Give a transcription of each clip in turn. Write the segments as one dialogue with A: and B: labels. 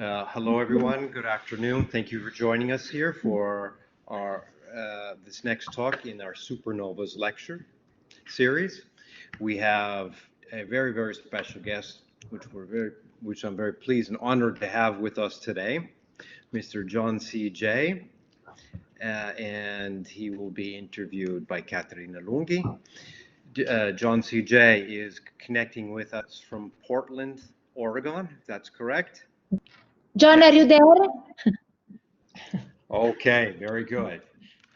A: Hello, everyone. Good afternoon. Thank you for joining us here for our this next talk in our Supernovas lecture series. We have a very, very special guest, which I'm very pleased and honored to have with us today, Mr. John C.J., and he will be interviewed by Caterina Lunghi. John C.J. is connecting with us from Portland, Oregon, if that's correct.
B: John, are you there?
A: Okay, very good.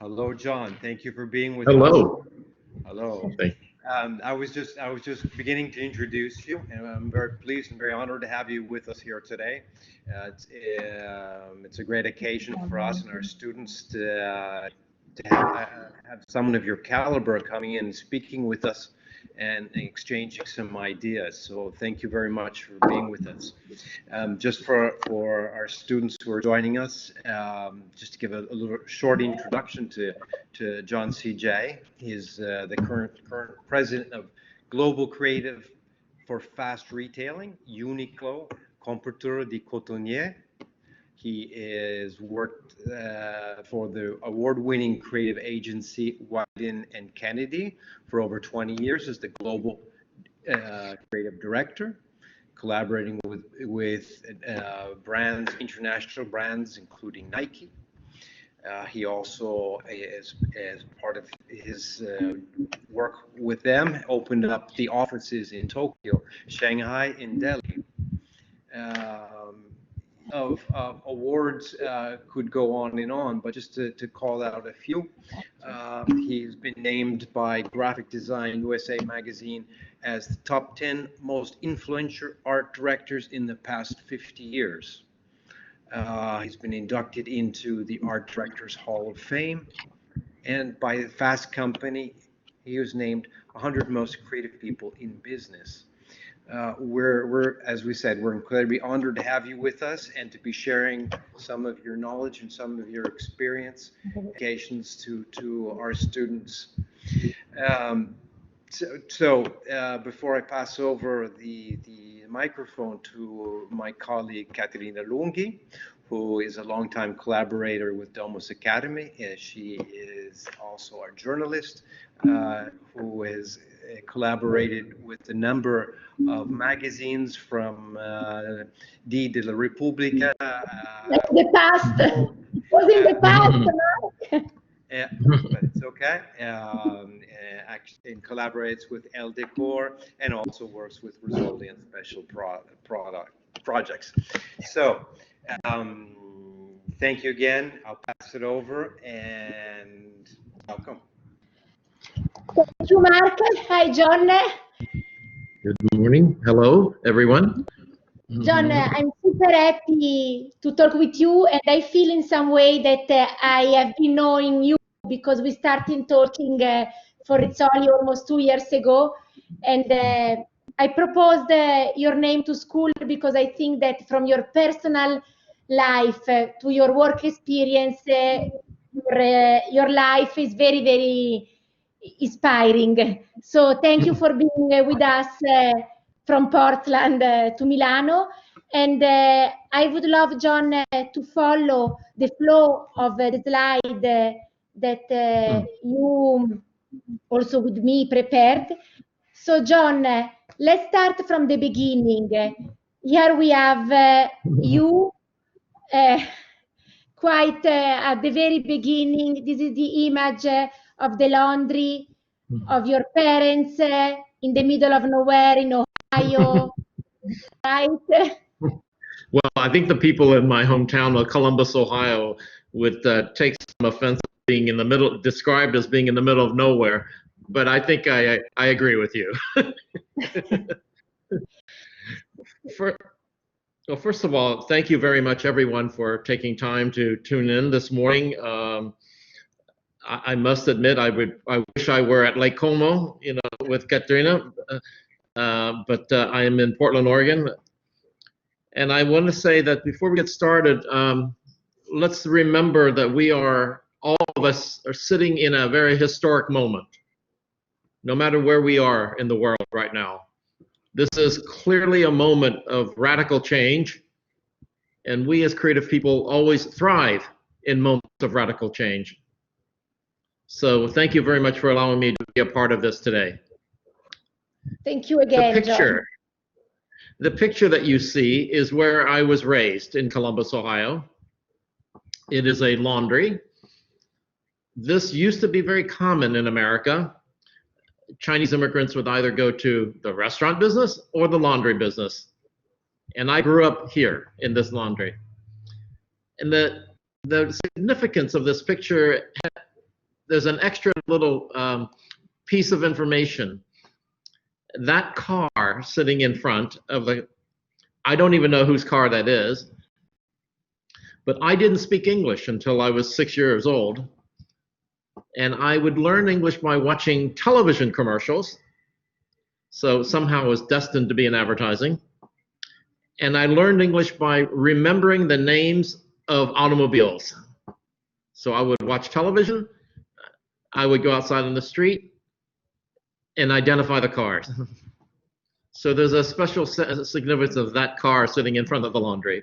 A: Hello, John. Thank you for being with
C: Hello.
A: us. Hello.
C: Thank
A: I was just beginning to introduce you, and I'm very pleased and very honored to have you with us here today. It's a great occasion for us and our students to have someone of your caliber coming in and speaking with us and exchanging some ideas. So thank you very much for being with us. Just for our students who are joining us, just to give a little short introduction to John C.J. He's the current president of Global Creative for Fast Retailing, Uniqlo, Comporteur di Cotonnier. He has worked for the award-winning creative agency Wieden+Kennedy for over 20 years as the global creative director, collaborating with brands, international brands, including Nike. He also, as part of his work with them, opened up the offices in Tokyo, Shanghai, and Delhi. Of awards could go on and on, but just to call out a few, he's been named by Graphic Design USA magazine as the top 10 most influential art directors in the past 50 years. He's been inducted into the Art Directors Hall of Fame, and by the Fast Company, he was named 100 most creative people in business. We're, as we said, we're incredibly honored to have you with us and to be sharing some of your knowledge and some of your experience to our students. Before I pass over the microphone to my colleague Caterina Lunghi, who is a longtime collaborator with Domus Academy. She is also a journalist who has collaborated with a number of magazines from Die della Repubblica.
B: The past. It was in the past.
A: Yeah, but it's okay. And collaborates with El Decor and also works with Rizzoli and special projects. So, thank you again. I'll pass it over and welcome.
B: Thank you, Mark. Hi, John.
C: Good morning. Hello, everyone.
B: John, I'm super happy to talk with you, and I feel in some way that I have been knowing you because we started talking for Rizzoli almost 2 years ago, and I proposed your name to school because I think that from your personal life to your work experience, your life is very, very inspiring. So thank you for being with us from Portland to Milano. And I would love, John, to follow the flow of the slide that you also with me prepared. So, John, let's start from the beginning. Here we have you quite at the very beginning. This is the image of the laundry of your parents in the middle of nowhere in Ohio, right?
C: Well, I think the people in my hometown of Columbus, Ohio, would take some offense at being in the middle, described as being in the middle of nowhere. But I think I agree with you. Well, first of all, thank you very much, everyone, for taking time to tune in this morning. I must admit, I wish I were at Lake Como, with Katrina, but I am in Portland, Oregon. And I want to say that before we get started, let's remember that all of us are sitting in a very historic moment, no matter where we are in the world right now. This is clearly a moment of radical change And we as creative people always thrive in moments of radical change. So thank you very much for allowing me to be a part of this today.
B: Thank you again, John.
C: The picture that you see is where I was raised in Columbus, Ohio. It is a laundry. This used to be very common in America. Chinese immigrants would either go to the restaurant business or the laundry business. And I grew up here in this laundry. And the significance of this picture, there's an extra little piece of information. That car sitting in front of I don't even know whose car that is, but I didn't speak English until I was 6 years old. And I would learn English by watching television commercials. So somehow I was destined to be in advertising. And I learned English by remembering the names of automobiles. So I would watch television, I would go outside on the street and identify the cars. So there's a special significance of that car sitting in front of the laundry.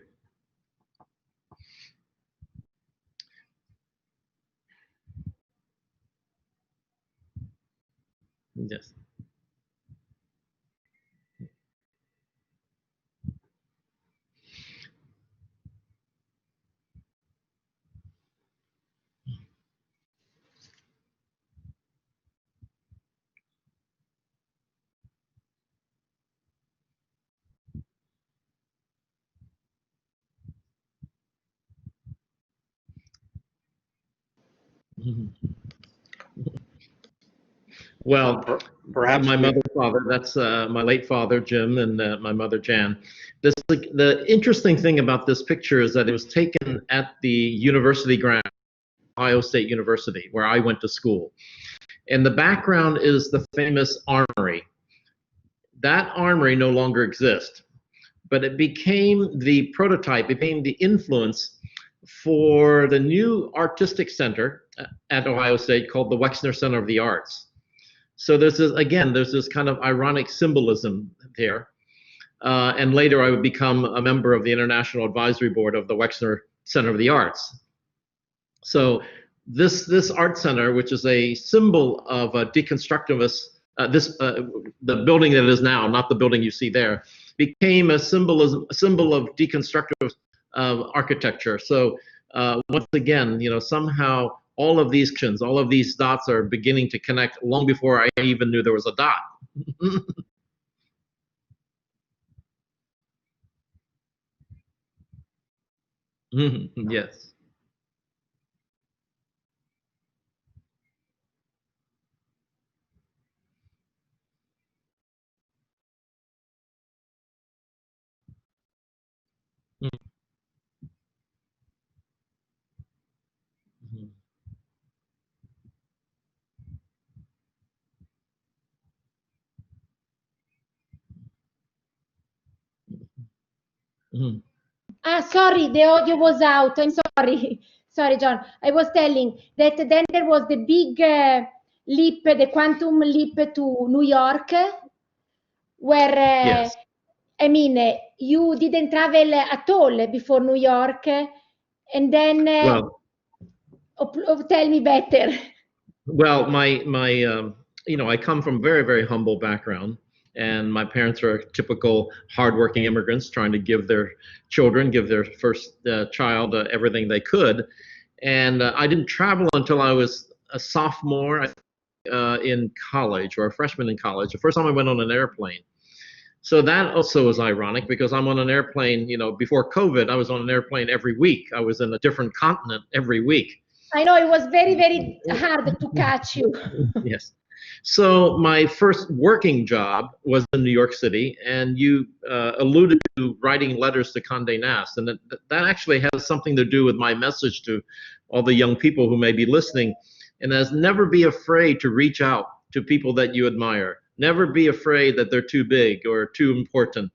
C: Yes. Well, perhaps my mother, father, that's my late father, Jim, and my mother, Jan. The interesting thing about this picture is that it was taken at the university ground, Ohio State University, where I went to school. And the background is the famous armory. That armory no longer exists, but it became the prototype, it became the influence for the new artistic center at Ohio State called the Wexner Center of the Arts. So there's this, again, there's this kind of ironic symbolism there. And later I would become a member of the International Advisory Board of the Wexner Center of the Arts. So this art center, which is a symbol of a deconstructivist, the building that it is now, not the building you see there, became a symbol of deconstructive architecture. So once again, you know, somehow all of these connections, all of these dots are beginning to connect long before I even knew there was a dot. Yes.
B: Sorry, the audio was out. I'm sorry. Sorry, John. I was telling that then there was the big leap, the quantum leap to New York, where,
C: Yes.
B: I mean, you didn't travel at all before New York, and then,
C: Well,
B: tell me better.
C: well, you know, I come from very, very humble background. And my parents are typical hardworking immigrants trying to give their children, give their first child everything they could. And I didn't travel until I was a sophomore in college, or a freshman in college. The first time I went on an airplane. So that also is ironic because I'm on an airplane, you know, before COVID, I was on an airplane every week. I was in a different continent every week.
B: I know it was very, very hard to catch you.
C: Yes. So my first working job was in New York City, and you alluded to writing letters to Condé Nast, and that actually has something to do with my message to all the young people who may be listening, and that is never be afraid to reach out to people that you admire. Never be afraid that they're too big or too important.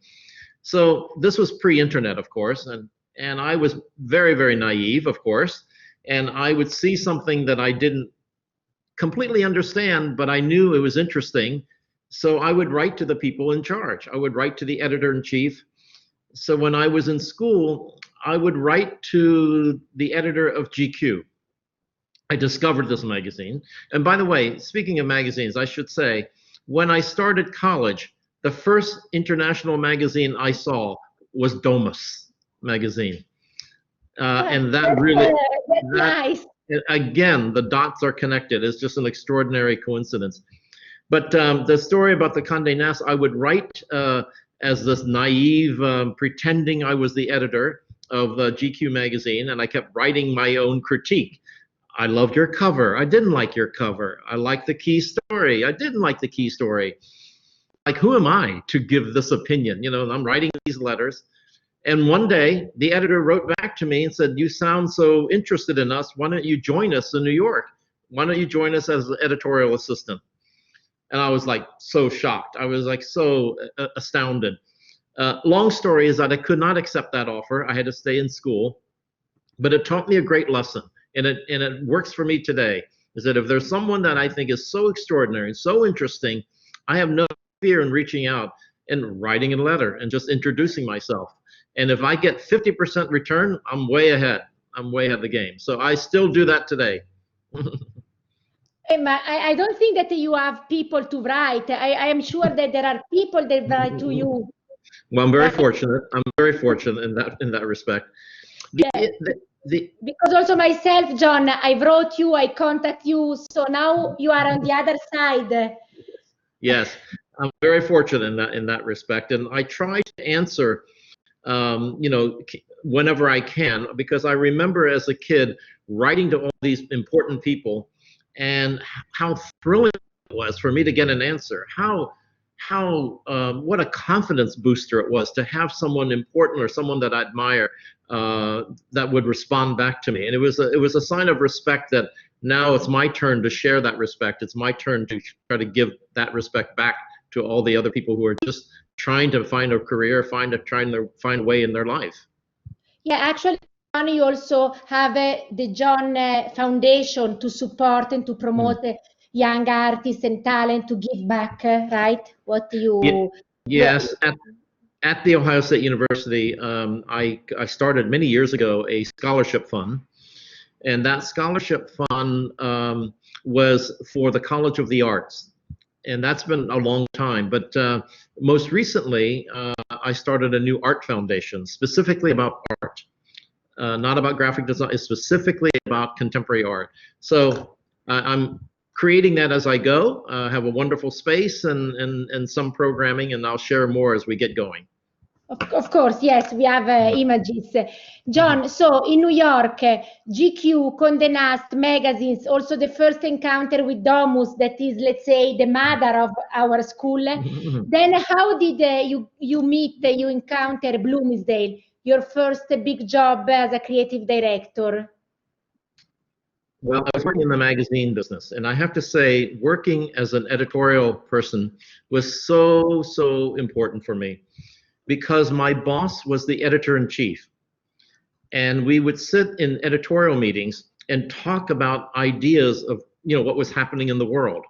C: So this was pre-internet, of course, and I was very, very naive, of course, and I would see something that I didn't completely understand, but I knew it was interesting. So I would write to the people in charge. I would write to the editor-in-chief. So when I was in school, I would write to the editor of GQ. I discovered this magazine. And by the way, speaking of magazines, I should say, when I started college, the first international magazine I saw was Domus magazine. And that really,
B: nice.
C: again, the dots are connected. It's just an extraordinary coincidence. But the story about the Condé Nast, I would write as this naive, pretending I was the editor of GQ magazine, and I kept writing my own critique. I loved your cover. I didn't like your cover. I liked the key story. I didn't like the key story. Like, who am I to give this opinion? You know, I'm writing these letters. And one day, the editor wrote back to me and said, you sound so interested in us. Why don't you join us in New York? Why don't you join us as an editorial assistant? And I was like so shocked. I was like so astounded. Long story is that I could not accept that offer. I had to stay in school. But it taught me a great lesson. And it works for me today, is that if there's someone that I think is so extraordinary, so interesting, I have no fear in reaching out and writing a letter and just introducing myself. And if I get 50% return, I'm way ahead. I'm way ahead of the game. So I still do that today.
B: I don't think that you have people to write. I am sure that there are people that write to you.
C: Well, I'm very fortunate. I'm very fortunate in that respect.
B: Because also myself, John, I wrote you, I contact you, so now you are on the other side.
C: Yes, I'm very fortunate in that respect, and I try to answer, you know, whenever I can, because I remember as a kid writing to all these important people, and how thrilling it was for me to get an answer. What a confidence booster it was to have someone important or someone that I admire that would respond back to me. And it was a sign of respect that now it's my turn to share that respect. It's my turn to try to give that respect back to all the other people who are just trying to find a career, trying to find a way in their life.
B: Yeah, actually, John, you also have the John Foundation to support and to promote young artists and talent to give back, right? What do you?
C: Yes. At The Ohio State University, I started many years ago a scholarship fund, and that scholarship fund was for the College of the Arts, and that's been a long time. But most recently, I started a new art foundation specifically about art, not about graphic design. It's specifically about contemporary art. So I'm creating that as I go. Have a wonderful space and some programming, and I'll share more as we get going.
B: Of course, yes, we have images. John, so in New York, GQ, Condé Nast, magazines, also the first encounter with Domus, that is, let's say, the mother of our school. Then how did you encounter Bloomsdale, your first big job as a creative director?
C: Well, I was working in the magazine business, and I have to say, working as an editorial person was so important for me, because my boss was the editor-in-chief, and we would sit in editorial meetings and talk about ideas of, you know, what was happening in the world.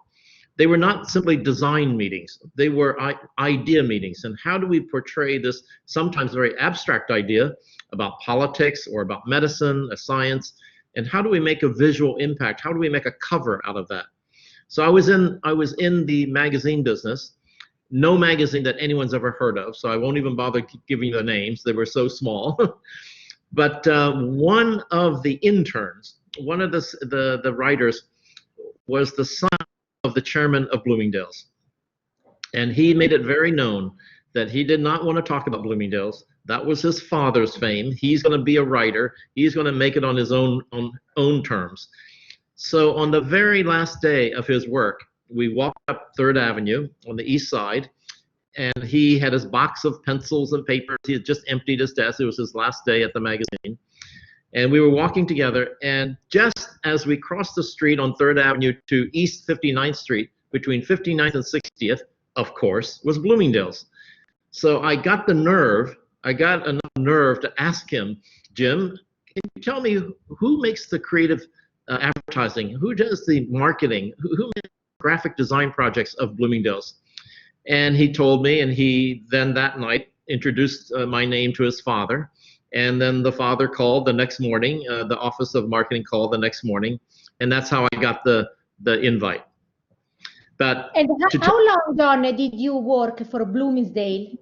C: They were not simply design meetings, they were idea meetings. And how do we portray this sometimes very abstract idea about politics or about medicine, science, and how do we make a visual impact? How do we make a cover out of that? So I was in the magazine business. No magazine that anyone's ever heard of, so I won't even bother giving you the names. They were so small. But one of the interns, one of the writers, was the son of the chairman of Bloomingdale's. And he made it very known that he did not want to talk about Bloomingdale's. That was his father's fame. He's going to be a writer. He's going to make it on his own terms. So on the very last day of his work, we walked up 3rd Avenue on the east side, and he had his box of pencils and papers. He had just emptied his desk. It was his last day at the magazine. And we were walking together, and just as we crossed the street on 3rd Avenue to East 59th Street, between 59th and 60th, of course, was Bloomingdale's. So I got enough nerve to ask him, Jim, can you tell me who makes the creative advertising? Who does the marketing? Who makes graphic design projects of Bloomingdale's? And he told me, and he then that night introduced my name to his father. And then the father called the next morning, the office of marketing called the next morning, and that's how I got the invite. But
B: and how long, John, did you work for Bloomingdale?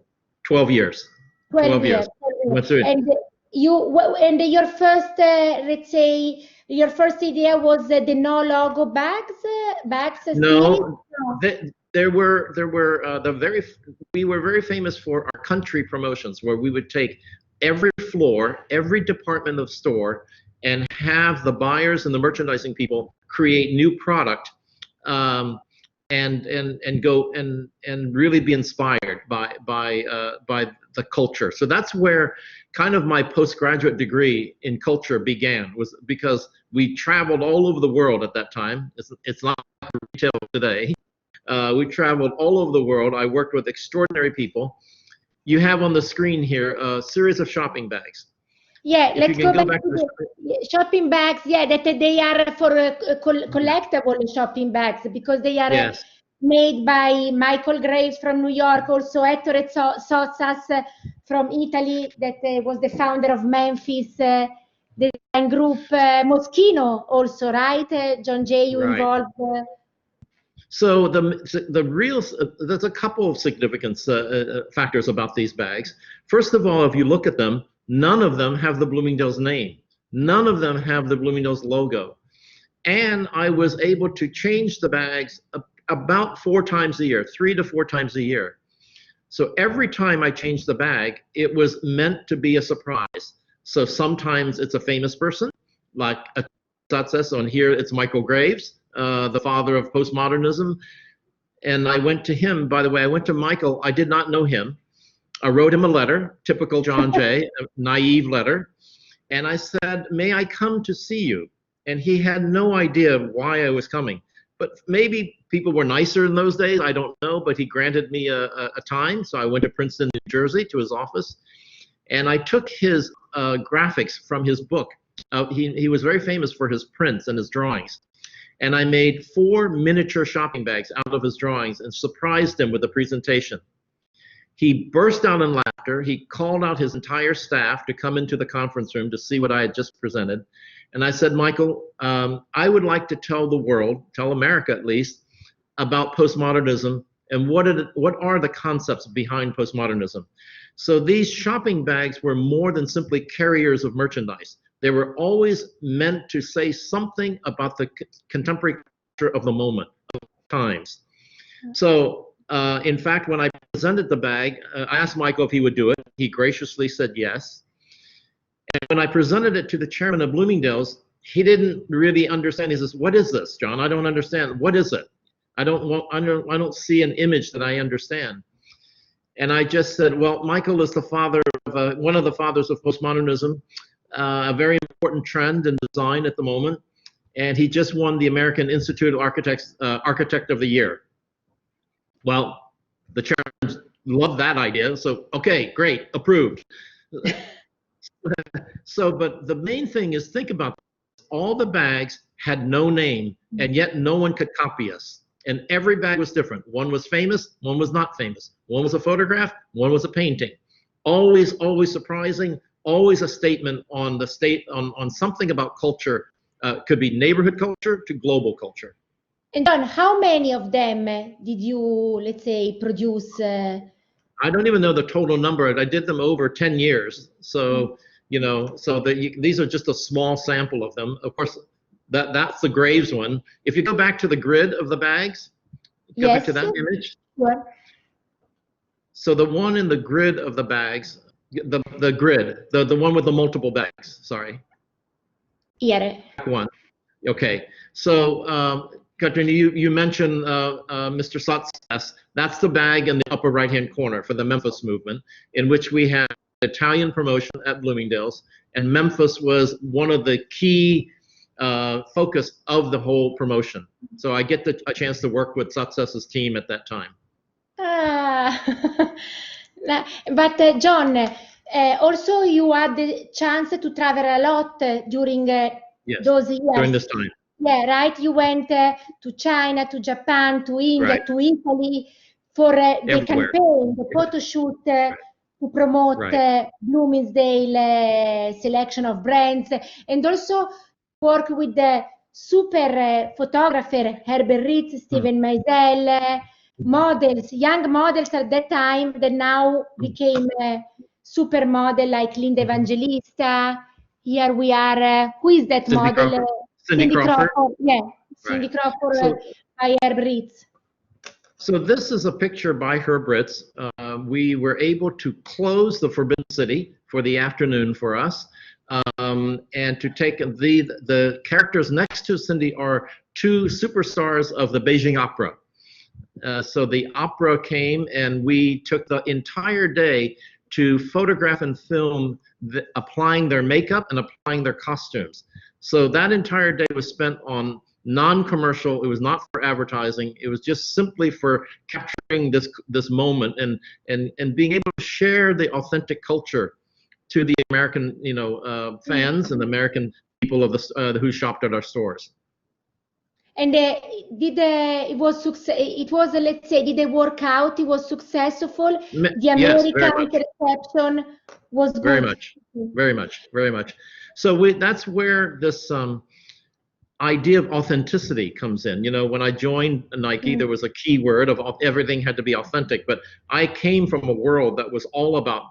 C: 12 years. 12 years.
B: And your first, let's say, your first idea was the no logo bags.
C: No, we were very famous for our country promotions, where we would take every floor, every department of store, and have the buyers and the merchandising people create new product, and go and really be inspired by the culture. So that's where kind of my postgraduate degree in culture began, was because we traveled all over the world at that time. It's not retail today. We traveled all over the world. I worked with extraordinary people. You have on the screen here a series of shopping bags.
B: Yeah, let's go back to the shopping bags. Yeah, that they are for collectible shopping bags, because they are made by Michael Graves from New York, also Ettore Sozzas from Italy, that was the founder of Memphis, the design group, Moschino also, right? John Jay, you involved.
C: So there's a couple of significant factors about these bags. First of all, if you look at them, none of them have the Bloomingdale's name. None of them have the Bloomingdale's logo. And I was able to change the bags about 4 times a year, 3 to 4 times a year. So every time I changed the bag, it was meant to be a surprise. So sometimes it's a famous person, like Sozzas, on here it's Michael Graves, the father of postmodernism. And I went to him, by the way, I went to Michael, I did not know him. I wrote him a letter, typical John Jay, a naive letter. And I said, may I come to see you? And he had no idea why I was coming. But maybe people were nicer in those days, I don't know, but he granted me a time. So I went to Princeton, New Jersey, to his office. And I took his graphics from his book. He was very famous for his prints and his drawings. And I made 4 miniature shopping bags out of his drawings and surprised him with a presentation. He burst out in laughter. He called out his entire staff to come into the conference room to see what I had just presented. And I said, Michael, I would like to tell the world, tell America at least, about postmodernism and what are the concepts behind postmodernism. So these shopping bags were more than simply carriers of merchandise. They were always meant to say something about the contemporary culture of the moment, of times. So in fact, when I presented the bag, I asked Michael if he would do it. He graciously said yes. And when I presented it to the chairman of Bloomingdale's, he didn't really understand. He says, what is this, John? I don't understand. What is it? I don't see an image that I understand. And I just said, well, Michael is the father of one of the fathers of postmodernism, a very important trend in design at the moment. And he just won the American Institute of Architects Architect of the Year. Well, the chairman loved that idea. So, okay, great, approved. So, but the main thing is, think about this. All the bags had no name, and yet no one could copy us. And every bag was different. One was famous, one was not famous. One was a photograph, one was a painting. Always, always surprising, always a statement on the on something about culture. Could be neighborhood culture to global culture.
B: And John, how many of them did you, let's say, produce?
C: I don't even know the total number. I did them over 10 years. So, you know, so these are just a small sample of them. Of course, that's the Graves one. If you go back to the grid of the bags, go back to that image.
B: What?
C: So the one in the grid of the bags, the grid, the one with the multiple bags, sorry.
B: Here.
C: One. Okay. So, Katrina, you mentioned Mr. Sozzas. That's the bag in the upper right-hand corner for the Memphis movement, in which we had Italian promotion at Bloomingdale's, and Memphis was one of the key focus of the whole promotion. So I get a chance to work with Sozzas's team at that time.
B: But John, also you had the chance to travel a lot during those years.
C: During this time.
B: Yeah, right. You went to China, to Japan, to India, to Italy for the campaign, the photo shoot to promote
C: Right.
B: Bloomingdale selection of brands, and also work with the super photographer Herbert Ritz, Steven Meisel, models, young models at that time that now became supermodel like Linda Evangelista. Here we are. Who is that
C: Cindy
B: model?
C: Crawford. Cindy Crawford.
B: Yeah,
C: Right.
B: Cindy Crawford
C: So,
B: by Herbert Ritz.
C: so this is a picture by Herb Ritz. We were able to close the Forbidden City for the afternoon for us, and to take the characters next to Cindy are two superstars of the Beijing Opera. So the opera came, and we took the entire day to photograph and film applying their makeup and applying their costumes. So that entire day was spent on non-commercial. It was not for advertising. It was just simply for capturing this moment and being able to share the authentic culture to the American fans and the American people of the who shopped at our stores.
B: And it was let's say, did they work out? It was successful. The American reception was good.
C: Very much, very much, very much. So that's where this idea of authenticity comes in. You know, when I joined Nike, there was a key word of everything had to be authentic. But I came from a world that was all about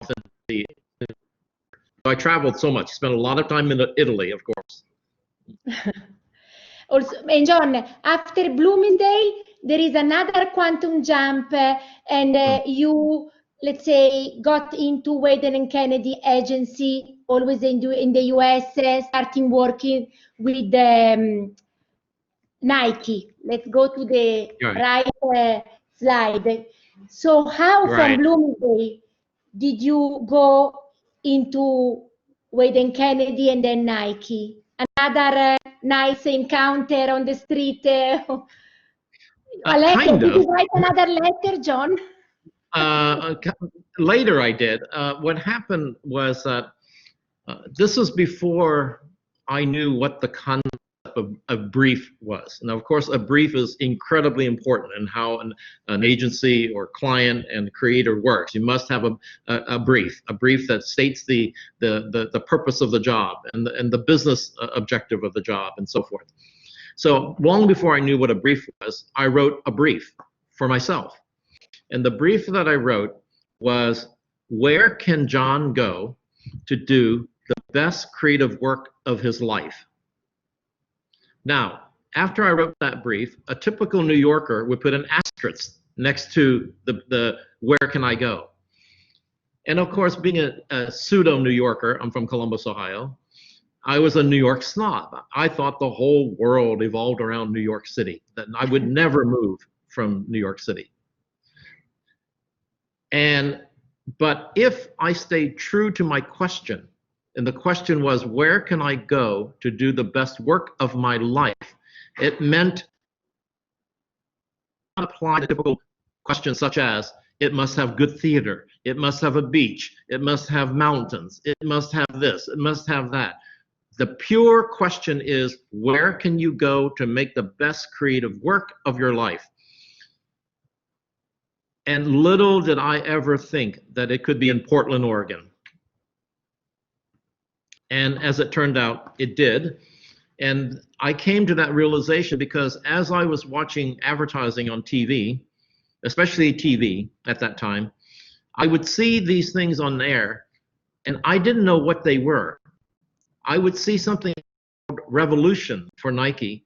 C: authenticity. I traveled so much, spent a lot of time in Italy, of course.
B: Also, and John, after Bloomingdale, there is another quantum jump, and you, let's say, got into Wieden+Kennedy agency, always in the US, starting working with Nike. Let's go to the right slide. So how from Bloomingdale did you go into Wieden+Kennedy and then Nike? Another nice encounter on the street. A letter.
C: Kind
B: Did
C: of.
B: you write another letter, John?
C: Later I did. What happened was that this was before I knew what the concept of a brief was. Now, of course, a brief is incredibly important in how an agency or client and creator works. You must have a brief that states the purpose of the job and the business objective of the job and so forth. So long before I knew what a brief was, I wrote a brief for myself. And the brief that I wrote was, where can John go to do the best creative work of his life? Now, after I wrote that brief, a typical New Yorker would put an asterisk next to the where can I go? And of course, being a pseudo New Yorker, I'm from Columbus, Ohio, I was a New York snob. I thought the whole world evolved around New York City, that I would never move from New York City. But if I stayed true to my question, and the question was, where can I go to do the best work of my life? It meant apply the typical questions such as, it must have good theater, it must have a beach, it must have mountains, it must have this, it must have that. The pure question is, where can you go to make the best creative work of your life? And little did I ever think that it could be in Portland, Oregon. And as it turned out, it did. And I came to that realization because as I was watching advertising on TV, especially TV at that time, I would see these things on air, and I didn't know what they were. I would see something called Revolution for Nike,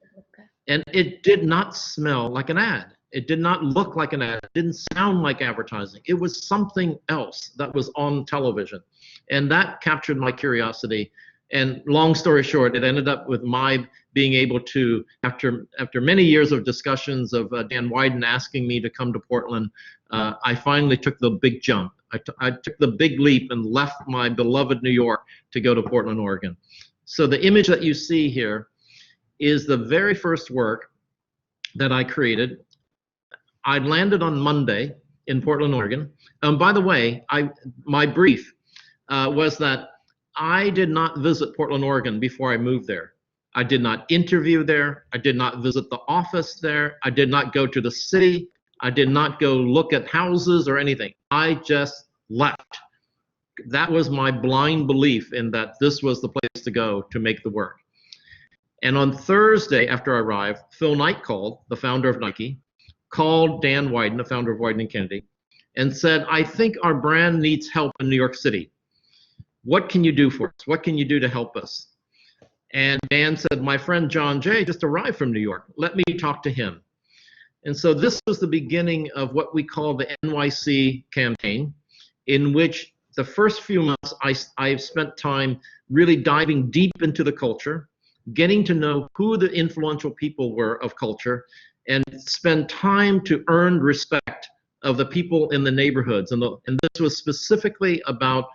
C: and it did not smell like an ad. It did not look like an ad. It didn't sound like advertising. It was something else that was on television. And that captured my curiosity. And long story short, it ended up with my being able to, after many years of discussions of Dan Wieden asking me to come to Portland, I finally took the big jump. I took the big leap and left my beloved New York to go to Portland, Oregon. So the image that you see here is the very first work that I created. I landed on Monday in Portland, Oregon. By the way, my brief was that I did not visit Portland, Oregon before I moved there. I did not interview there. I did not visit the office there. I did not go to the city. I did not go look at houses or anything. I just left. That was my blind belief in that this was the place to go to make the work. And on Thursday, after I arrived, Phil Knight called, the founder of Nike, called Dan Wieden, the founder of Wieden+Kennedy, and said, I think our brand needs help in New York City. What can you do for us? What can you do to help us? And Dan said, my friend John Jay just arrived from New York. Let me talk to him. And so this was the beginning of what we call the NYC campaign, in which the first few months I spent time really diving deep into the culture, getting to know who the influential people were of culture, and spend time to earn respect of the people in the neighborhoods. And this was specifically about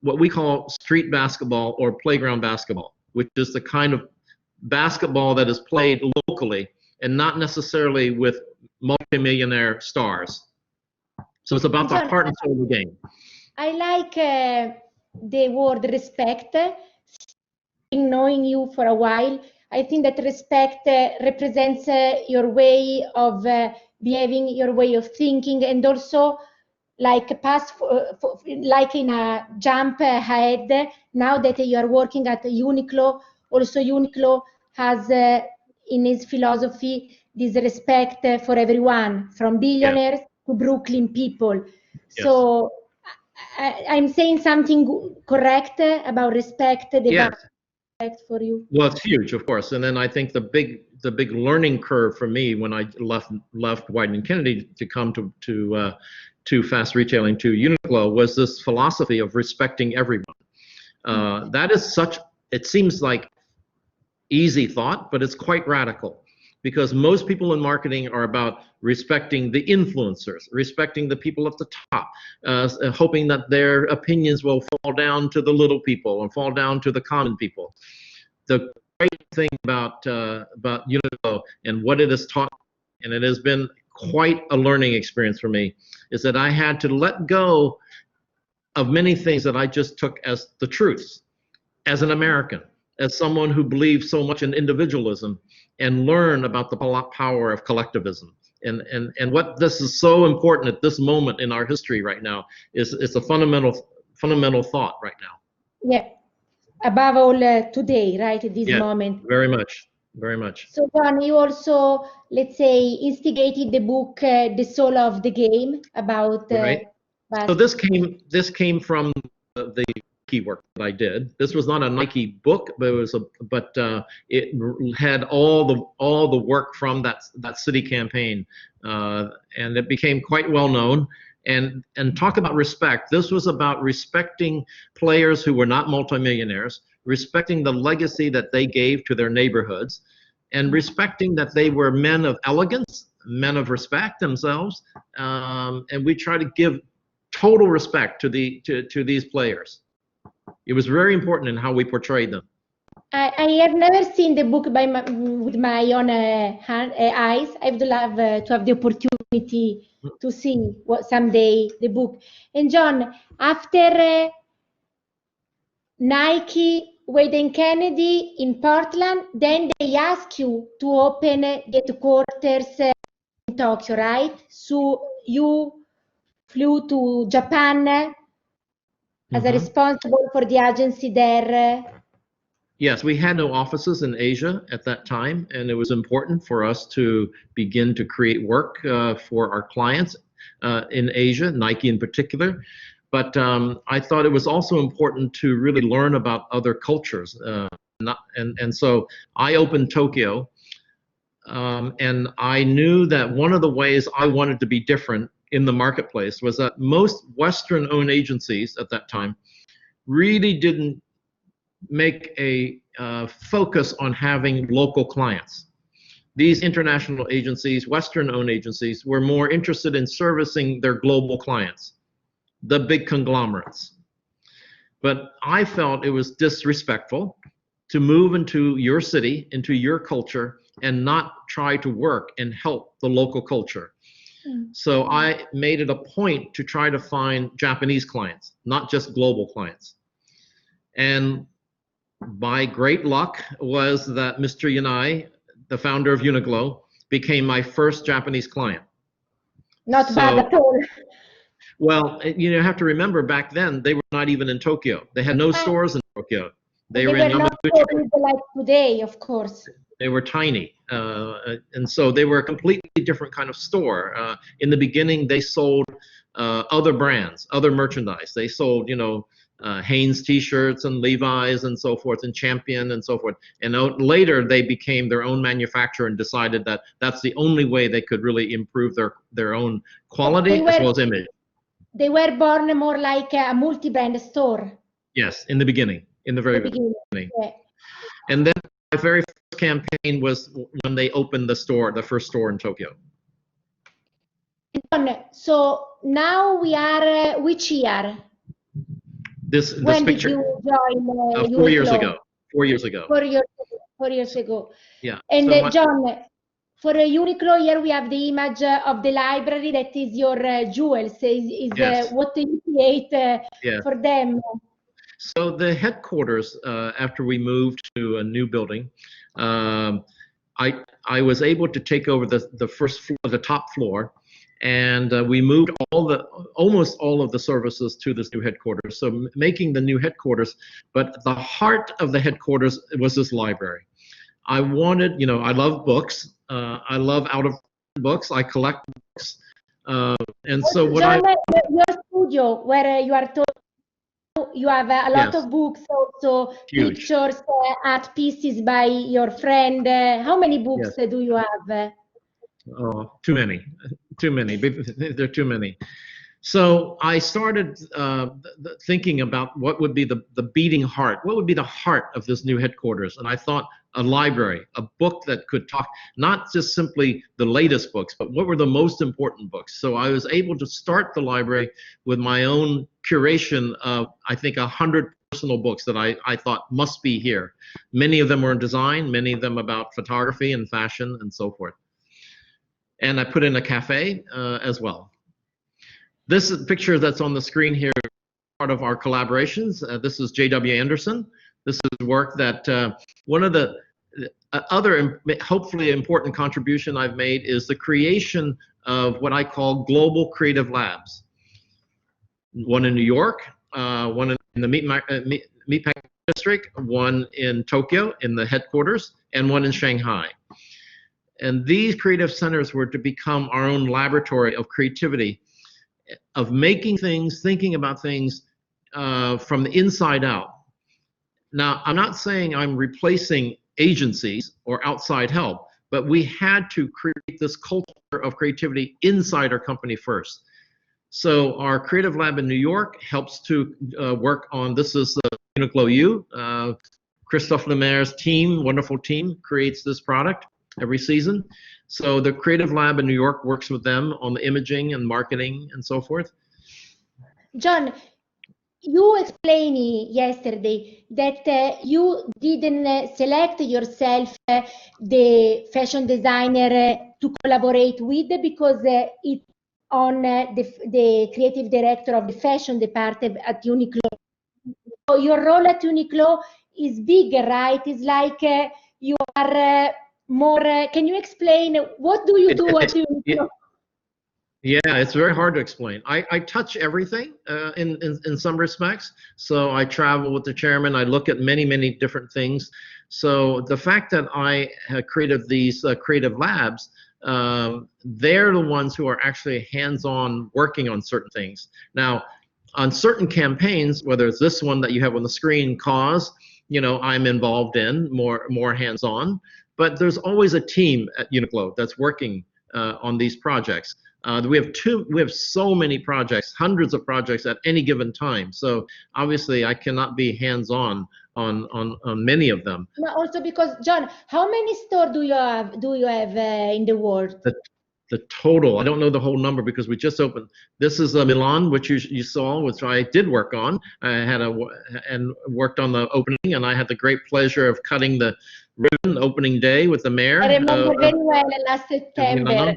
C: what we call street basketball or playground basketball, which is the kind of basketball that is played locally and not necessarily with multimillionaire stars. So it's about the heart and soul of the game.
B: I like the word respect. Knowing you for a while, I think that respect represents your way of behaving, your way of thinking, and also like like in a jump ahead. Now that you are working at Uniqlo, also Uniqlo has in his philosophy this respect for everyone, from billionaires to Brooklyn people.
C: Yes.
B: So I'm saying something correct about respect. For you.
C: Well, it's huge, of course. And then I think the big learning curve for me when I left Wieden+Kennedy to come to fast retailing, to Uniqlo, was this philosophy of respecting everyone. That is it seems like easy thought, but it's quite radical, because most people in marketing are about respecting the influencers, respecting the people at the top, hoping that their opinions will fall down to the little people and fall down to the common people. The great thing about Uniqlo and what it has taught, and it has been quite a learning experience for me, is that I had to let go of many things that I just took as the truths, as an American, as someone who believes so much in individualism, and learn about the power of collectivism. And what this is so important at this moment in our history right now is it's a fundamental thought right now.
B: Yeah, above all today, right, at this moment.
C: Very much, very much.
B: So John, you also, let's say, instigated the book The Soul of the Game about
C: right. So this came from the Nike work that I did. This was not a Nike book, but it had all the work from that city campaign, and it became quite well known. And talk about respect. This was about respecting players who were not multimillionaires, respecting the legacy that they gave to their neighborhoods, and respecting that they were men of elegance, men of respect themselves. And we try to give total respect to these players. It was very important in how we portrayed them.
B: I have never seen the book with my own eyes. I would love to have the opportunity to see someday the book. And John, after Nike, Wieden+Kennedy in Portland, then they ask you to open the headquarters in Tokyo, right? So you flew to Japan as a responsible for the agency there.
C: Yes, we had no offices in Asia at that time, and it was important for us to begin to create work for our clients in Asia, Nike in particular. But I thought it was also important to really learn about other cultures. And so I opened Tokyo, and I knew that one of the ways I wanted to be different in the marketplace was that most Western-owned agencies at that time really didn't make a focus on having local clients. These international agencies, Western-owned agencies, were more interested in servicing their global clients, the big conglomerates. But I felt it was disrespectful to move into your city, into your culture, and not try to work and help the local culture. So I made it a point to try to find Japanese clients, not just global clients. And my great luck was that Mr. Yanai, the founder of Uniqlo, became my first Japanese client.
B: Not bad at all.
C: Well, you have to remember back then they were not even in Tokyo. They had no stores in Tokyo. They were in
B: not
C: Yamaguchi.
B: so big like today, of course.
C: They were tiny, and so they were a completely different kind of store. In the beginning, they sold other brands, other merchandise. They sold, Hanes T-shirts and Levi's and so forth, and Champion and so forth. And later, they became their own manufacturer and decided that that's the only way they could really improve their own quality as well as image.
B: They were born more like a multi-brand store.
C: Yes, in the beginning, in the very beginning.
B: Yeah.
C: And then my very first campaign was when they opened the first store in Tokyo.
B: So now we are which year?
C: This
B: when
C: picture.
B: Did you join?
C: 4 years ago. 4 years ago.
B: 4 years ago.
C: Yeah.
B: And so John, for Uniqlo, here we have the image of the library that is your jewels. Is
C: yes.
B: What you create for them.
C: So the headquarters, after we moved to a new building, I was able to take over the first floor, the top floor, and we moved almost all of the services to this new headquarters. So making the new headquarters, but the heart of the headquarters was this library. I wanted, I love books. I love out-of-print books. I collect books, and so what
B: John, your studio where you are told you have a lot of books, also
C: huge.
B: Pictures, art pieces by your friend. How many books do you have?
C: Oh, too many. There are too many. So I started thinking about what would be the beating heart. What would be the heart of this new headquarters? And I thought a library, a book that could talk, not just simply the latest books, but what were the most important books. So I was able to start the library with my own curation of, I think, 100 personal books that I thought must be here. Many of them were in design, many of them about photography and fashion and so forth. And I put in a cafe as well. This picture that's on the screen here is part of our collaborations. This is J.W. Anderson. This is work that one of the other hopefully important contribution I've made is the creation of what I call global creative labs. One in New York, one in the Meatpacking District, one in Tokyo in the headquarters, and one in Shanghai. And these creative centers were to become our own laboratory of creativity, of making things, thinking about things from the inside out. Now, I'm not saying I'm replacing agencies or outside help, but we had to create this culture of creativity inside our company first. So our creative lab in New York helps to work on, this is Uniqlo U. Christophe Lemaire's team, wonderful team, creates this product every season. So the creative lab in New York works with them on the imaging and marketing and so forth.
B: John, you explained yesterday that you didn't select yourself the fashion designer to collaborate with because it's on the creative director of the fashion department at Uniqlo. So your role at Uniqlo is bigger, right? It's like you are more. Can you explain what do you do at Uniqlo?
C: Yeah, it's very hard to explain. I touch everything in some respects. So I travel with the chairman. I look at many different things. So the fact that I have created these creative labs, they're the ones who are actually hands-on working on certain things. Now, on certain campaigns, whether it's this one that you have on the screen, Cause, I'm involved in more hands-on. But there's always a team at Uniqlo that's working on these projects. We have so many projects, hundreds of projects at any given time. So obviously I cannot be hands-on on many of them.
B: Also because, John, how many stores do you have in the world?
C: The total, I don't know the whole number because we just opened. This is Milan, which you saw, which I did work on. I had and worked on the opening, and I had the great pleasure of cutting the ribbon opening day with the mayor.
B: I remember very well last September.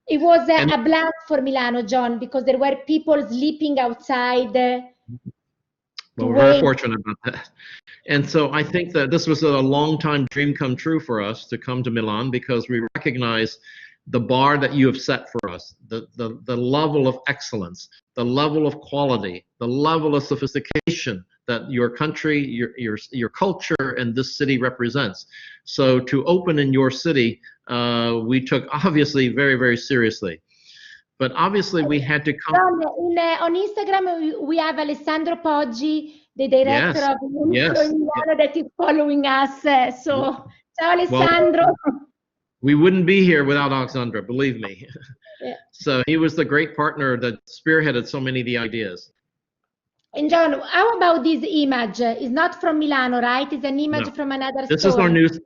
B: It was a blast for Milano, John, because there were people sleeping outside.
C: Well, we're very fortunate about that. And so I think that this was a long time dream come true for us to come to Milan because we recognize the bar that you have set for us, the level of excellence, the level of quality, the level of sophistication that your country, your culture, and this city represents. So to open in your city, we took obviously very, very seriously. But obviously we had to come.
B: On Instagram, we have Alessandro Poggi, the director
C: Yes,
B: of Uniqlo
C: yes,
B: in Milano, that is following us. So, ciao Alessandro.
C: Well, we wouldn't be here without Alexandra, believe me.
B: Yeah.
C: So he was the great partner that spearheaded so many of the ideas.
B: And John, how about this image? It's not from Milano, right? It's an image from another store.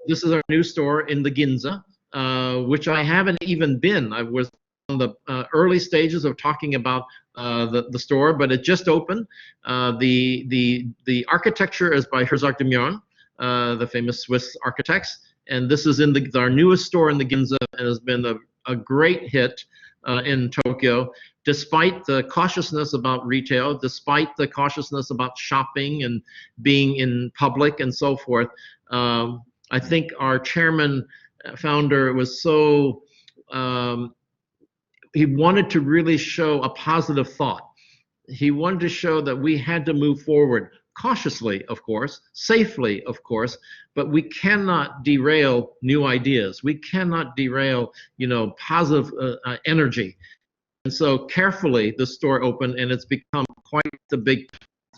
C: This is our new store in the Ginza, which I haven't even been. I was on the early stages of talking about the store, but it just opened. The architecture is by Herzog de Meuron, the famous Swiss architects, and this is in our newest store in the Ginza, and has been a great hit in Tokyo, despite the cautiousness about retail, despite the cautiousness about shopping and being in public and so forth. I think our chairman, founder, was so, he wanted to really show a positive thought. He wanted to show that we had to move forward cautiously, of course, safely, of course, but we cannot derail new ideas. We cannot derail, positive energy. And so carefully the store opened, and it's become quite the big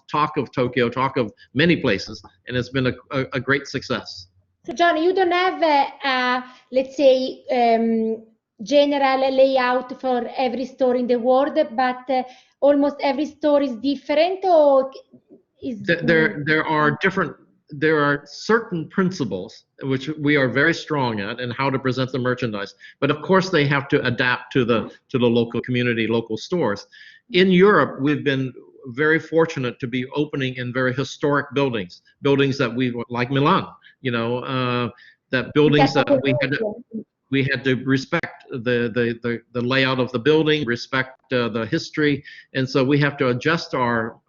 C: talk of Tokyo, talk of many places, and it's been a great success.
B: So John, you don't have let's say, general layout for every store in the world, but almost every store is different, or is
C: there are certain principles which we are very strong at and how to present the merchandise, but of course they have to adapt to the local community, local stores. In Europe, we've been very fortunate to be opening in very historic buildings that like Milan, that buildings that we had to respect the layout of the building, respect the history, and so we have to adjust our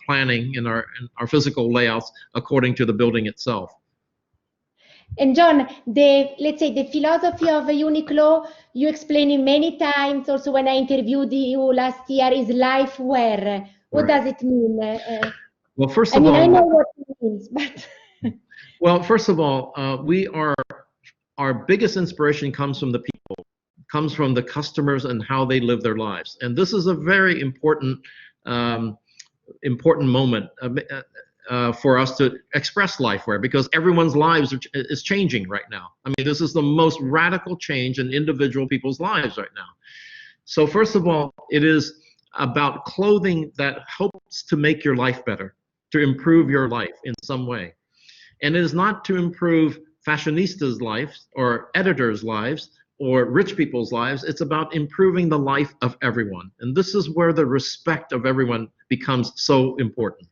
C: planning and our physical layouts according to the building itself.
B: And John, let's say the philosophy of Uniqlo, you explained it many times. Also, when I interviewed you last year, is life wear. What does it mean?
C: Well, first of all,
B: I know what it means, but
C: well, first of all, our biggest inspiration comes from the people, comes from the customers and how they live their lives. And this is a very important moment for us to express lifewear, because everyone's lives is changing right now. I mean, this is the most radical change in individual people's lives right now. So first of all, it is about clothing that hopes to make your life better, to improve your life in some way. And it is not to improve fashionistas' lives or editors' lives or rich people's lives. It's about improving the life of everyone. And this is where the respect of everyone becomes so important.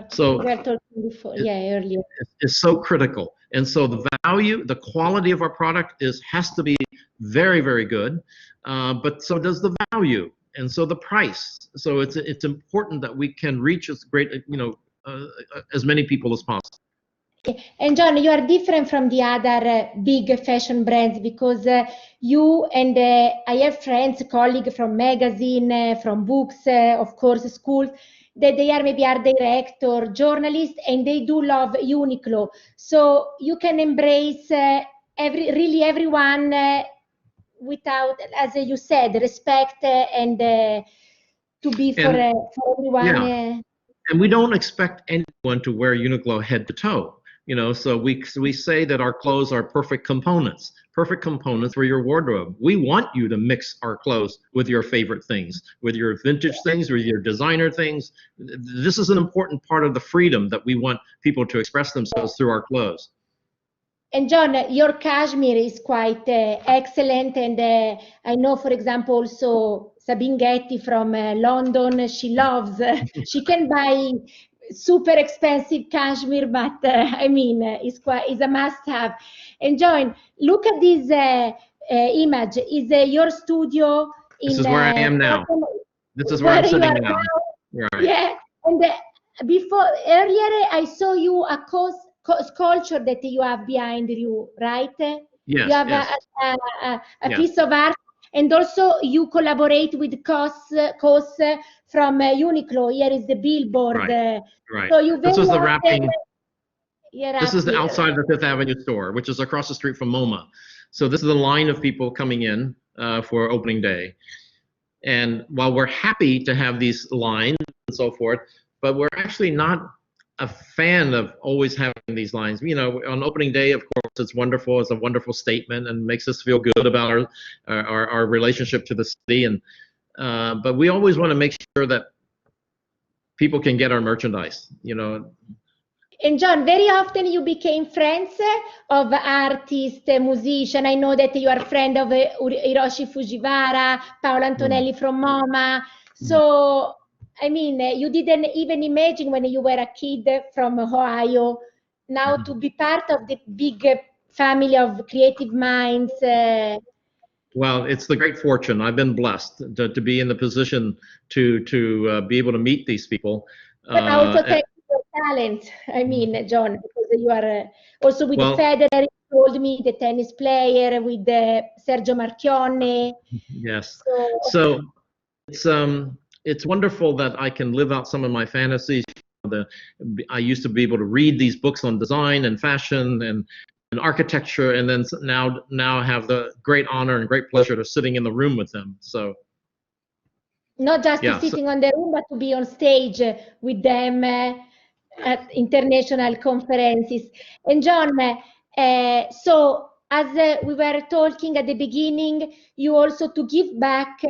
C: So
B: we were talking before, earlier.
C: It's so critical. And so the value, the quality of our product has to be very, very good, but so does the value, and so the price. So it's important that we can reach as as many people as possible.
B: And John, you are different from the other big fashion brands, because you and I have friends, colleagues from magazine, from books, of course, schools, that they are maybe art director, journalists, and they do love Uniqlo. So you can embrace really everyone without, as you said, respect and to be for everyone.
C: Yeah. And we don't expect anyone to wear Uniqlo head to toe. So we say that our clothes are perfect components for your wardrobe. We want you to mix our clothes with your favorite things, with your vintage things, with your designer things. This is an important part of the freedom that we want people to express themselves through our clothes.
B: And John, your cashmere is quite excellent, and I know, for example, also Sabine Getty from London, she loves, she can buy super expensive cashmere, but I mean, it's a must-have. And John, look at this image. Is your studio in?
C: This is where I am now. This is where I'm sitting now. Right.
B: Yeah, and earlier I saw you a sculpture that you have behind you, right?
C: Yes,
B: You have
C: yes,
B: a
C: yes.
B: piece of art, and also you collaborate with Cos from Uniqlo. Here is the billboard.
C: Right, right.
B: So you
C: This
B: very
C: is the
B: often,
C: wrapping.
B: you're
C: This is the
B: happy.
C: outside of the Fifth Avenue store, which is across the street from MoMA. So this is the line of people coming in for opening day. And while we're happy to have these lines and so forth, but we're actually not a fan of always having these lines. You know, on opening day, of course, it's wonderful. It's a wonderful statement and makes us feel good about our relationship to the city. And but we always want to make sure that people can get our merchandise. You know.
B: And John, very often you became friends of artists, musicians. I know that you are a friend of Hiroshi Fujiwara, Paolo Antonelli from MoMA. So, I mean, you didn't even imagine when you were a kid from Ohio, now to be part of the big family of creative minds.
C: Well, it's the great fortune. I've been blessed to be in the position to be able to meet these people.
B: But also thank you for talent. I mean, John, because you are also with Federer, you told me, the tennis player, with Sergio Marchionne.
C: Yes. So it's wonderful that I can live out some of my fantasies. I used to be able to read these books on design and fashion and architecture, and then now have the great honor and great pleasure of sitting in the room with them. So.
B: Not just sitting on the room, but to be on stage with them at international conferences. And John, so as we were talking at the beginning, you also, to give back,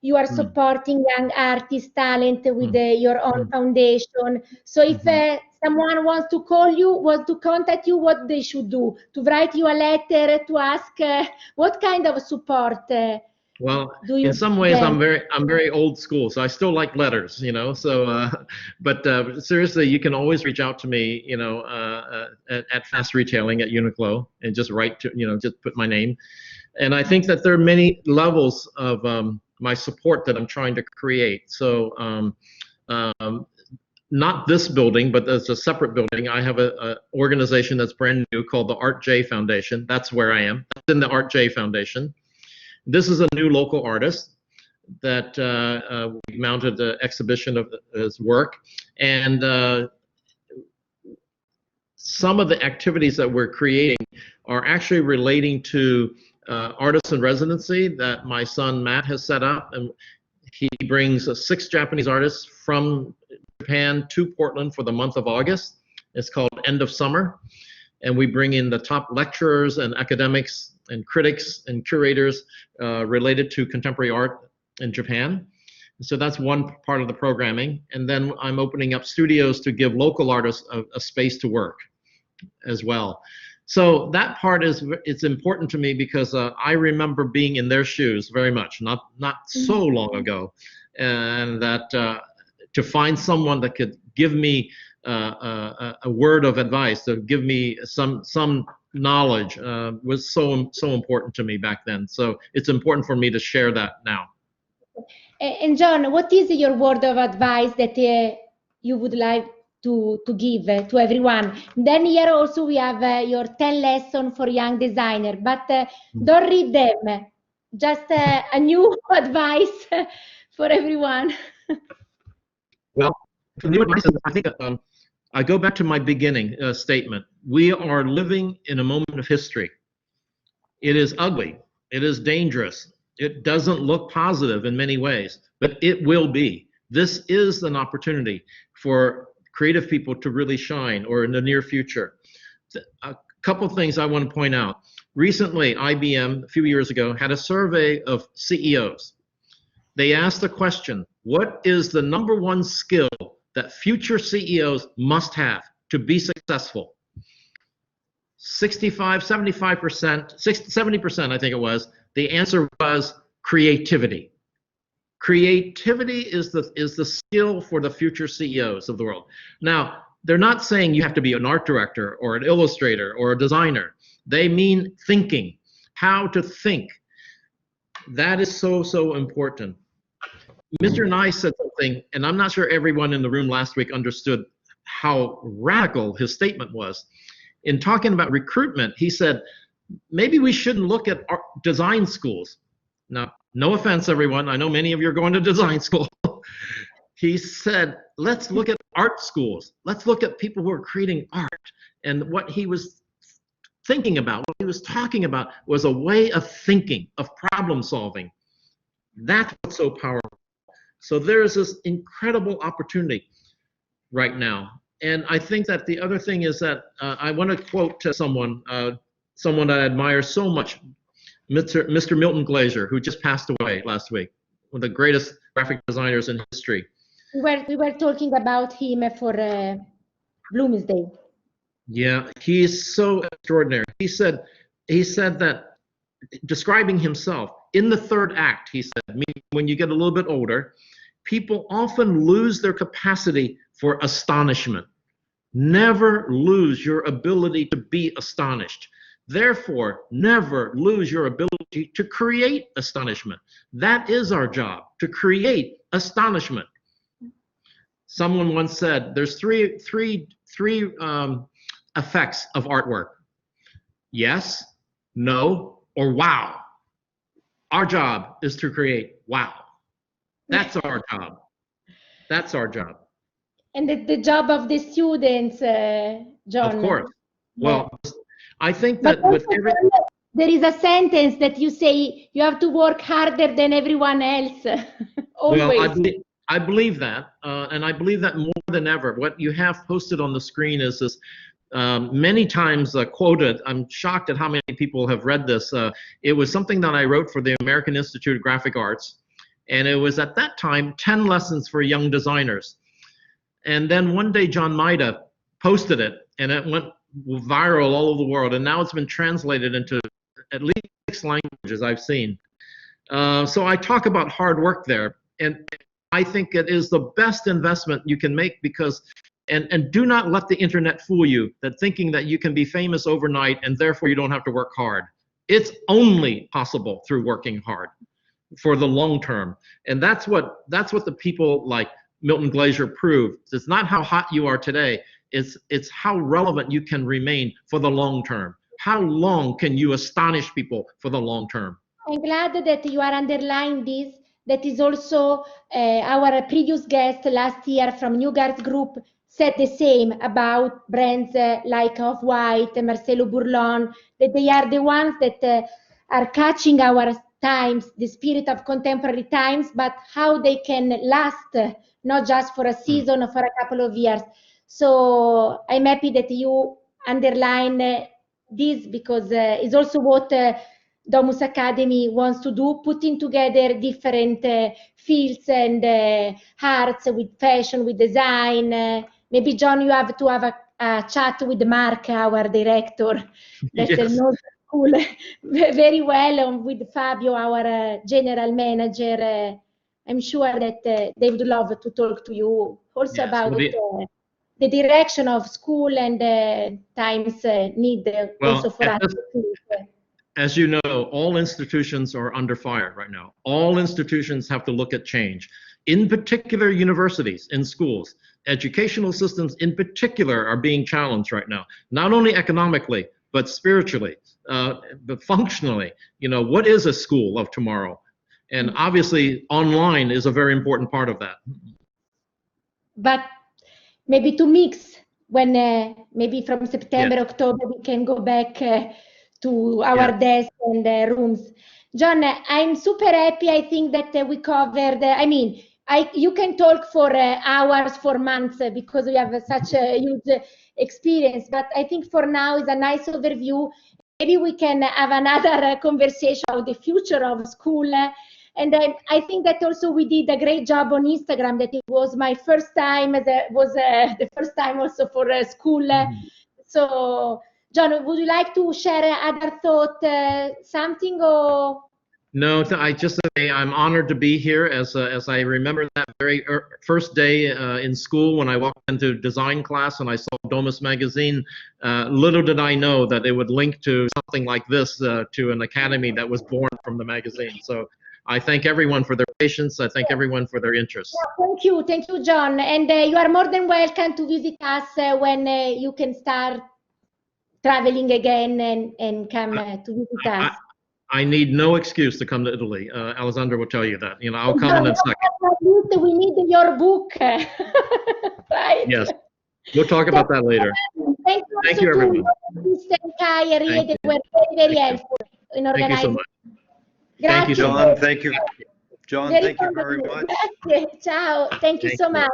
B: you are supporting young artist talent with your own foundation. So if someone wants to call you, wants to contact you, what they should do? To write you a letter to ask what kind of support?
C: Well, in some ways, I'm very old school, so I still like letters, you know. So, but seriously, you can always reach out to me, you know, at Fast Retailing at Uniqlo, and just write to, you know, just put my name. And I think that there are many levels of my support that I'm trying to create. So, not this building, but there's a separate building. I have a organization that's brand new called the Art J Foundation. That's where I am. That's in the Art J Foundation. This is a new local artist that we mounted an exhibition of his work, and some of the activities that we're creating are actually relating to artists in residency that my son Matt has set up, and he brings 6 Japanese artists from Japan to Portland for the month of August. It's called End of Summer, and we bring in the top lecturers and academics and critics and curators related to contemporary art in Japan. So that's one part of the programming. And then I'm opening up studios to give local artists a space to work as well. So that part it's important to me because I remember being in their shoes very much, not so long ago, and that to find someone that could give me a word of advice, to give me some knowledge was so important to me back then. So it's important for me to share that now.
B: And John, what is your word of advice that you would like to give to everyone? Then here also we have your 10 lessons for young designer, but don't read them. Just a new advice for everyone.
C: Well, the new advice is, I think I go back to my beginning statement. We are living in a moment of history. It is ugly. It is dangerous. It doesn't look positive in many ways, but it will be. This is an opportunity for creative people to really shine, or in the near future. A couple things I want to point out. Recently, IBM, a few years ago, had a survey of CEOs. They asked the question, what is the #1 skill that future CEOs must have to be successful? 65, 75%, 70%, I think it was, the answer was creativity. Creativity is the skill for the future CEOs of the world. Now, they're not saying you have to be an art director or an illustrator or a designer. They mean thinking, how to think. That is so important. Mr. Nye said something, and I'm not sure everyone in the room last week understood how radical his statement was. In talking about recruitment, he said, maybe we shouldn't look at art design schools. Now, no offense, everyone. I know many of you are going to design school. He said, let's look at art schools. Let's look at people who are creating art. And what he was thinking about, what he was talking about, was a way of thinking, of problem solving. That's what's so powerful. So there is this incredible opportunity right now. And I think that the other thing is that I want to quote to someone I admire so much, Mr. Milton Glaser, who just passed away last week, one of the greatest graphic designers in history.
B: We were talking about him for Bloomsday.
C: Yeah, he's so extraordinary. He said that, describing himself, in the third act, he said, when you get a little bit older, people often lose their capacity for astonishment. Never lose your ability to be astonished. Therefore, never lose your ability to create astonishment. That is our job, to create astonishment. Someone once said, there's three effects of artwork: yes, no, or wow. Our job is to create wow. That's our job. That's our job.
B: And the job of the students, John.
C: Of course. Well,
B: yeah.
C: I think that
B: but
C: with every...
B: there is a sentence that you say you have to work harder than everyone else. Always.
C: Well, I believe that, and I believe that more than ever. What you have posted on the screen is this many times quoted. I'm shocked at how many people have read this. It was something that I wrote for the American Institute of Graphic Arts, and it was at that time 10 lessons for young designers. And then one day John Maida posted it, and it went viral all over the world, and now it's been translated into at least 6 languages I've seen. So I talk about hard work there, and I think it is the best investment you can make, because and do not let the internet fool you that thinking that you can be famous overnight and therefore you don't have to work hard. It's only possible through working hard for the long term. And that's what the people like Milton Glaser proved. It's not how hot you are today, it's how relevant you can remain for the long term. How long can you astonish people for the long term?
B: I'm glad that you are underlining this. That is also our previous guest last year from New Guards Group said the same about brands like Off-White, Marcelo Burlon, that they are the ones that are catching our times, the spirit of contemporary times, but how they can last, not just for a season or for a couple of years. So I'm happy that you underline this, because it's also what Domus Academy wants to do, putting together different fields and arts with fashion, with design. Maybe, John, you have to have a chat with Mark, our director, that
C: Yes.
B: knows the school very well, and with Fabio, our general manager. I'm sure that they would love to talk to you also
C: Yes,
B: about
C: well,
B: the direction of school and times need also for us.
C: As you know, all institutions are under fire right now. All institutions have to look at change. In particular, universities and schools, educational systems in particular are being challenged right now, not only economically, but spiritually, but functionally. You know, what is a school of tomorrow? And obviously, online is a very important part of that.
B: But maybe to mix, when maybe from September, October, we can go back to our desks and rooms. John, I'm super happy. I think that we covered, you can talk for hours, for months, because we have such a huge experience. But I think for now is a nice overview. Maybe we can have another conversation about the future of school. And I think that also we did a great job on Instagram. That it was my first time. That was the first time also for school. So, John, would you like to share other thought, something, or?
C: No, I just say I'm honored to be here. As I remember that very first day in school when I walked into design class and I saw Domus magazine, little did I know that it would link to something like this, to an academy that was born from the magazine. So I thank everyone for their patience. I thank everyone for their interest.
B: Yeah, thank you, John. And you are more than welcome to visit us when you can start traveling again and come to visit us.
C: I need no excuse to come to Italy. Alessandra will tell you that. You know, I'll come in a second.
B: We need your book. Right?
C: Yes. We'll talk about that later.
B: Thank you,
C: everyone.
B: Mr. Kyrie. They were very, very helpful in organizing.
C: Thank you so much.
B: Grazie.
C: Thank you so
A: John, thank you. John, thank you very much.
B: Grazie. Ciao. Thank you so much.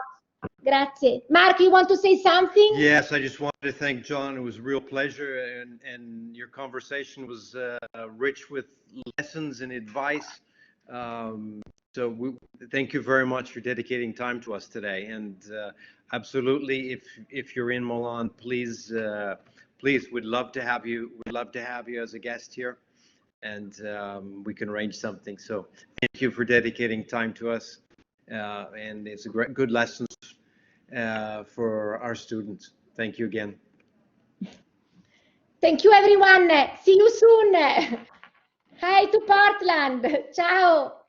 B: Grazie. Mark, you want to say something?
A: Yes, I just wanted to thank John. It was a real pleasure, and your conversation was rich with lessons and advice. So thank you very much for dedicating time to us today. And absolutely, if you're in Milan, please, we'd love to have you. We'd love to have you as a guest here, and we can arrange something. So thank you for dedicating time to us, and it's a good lessons for our students. Thank you again.
B: Thank you, everyone. See you soon. Hi to Portland. Ciao.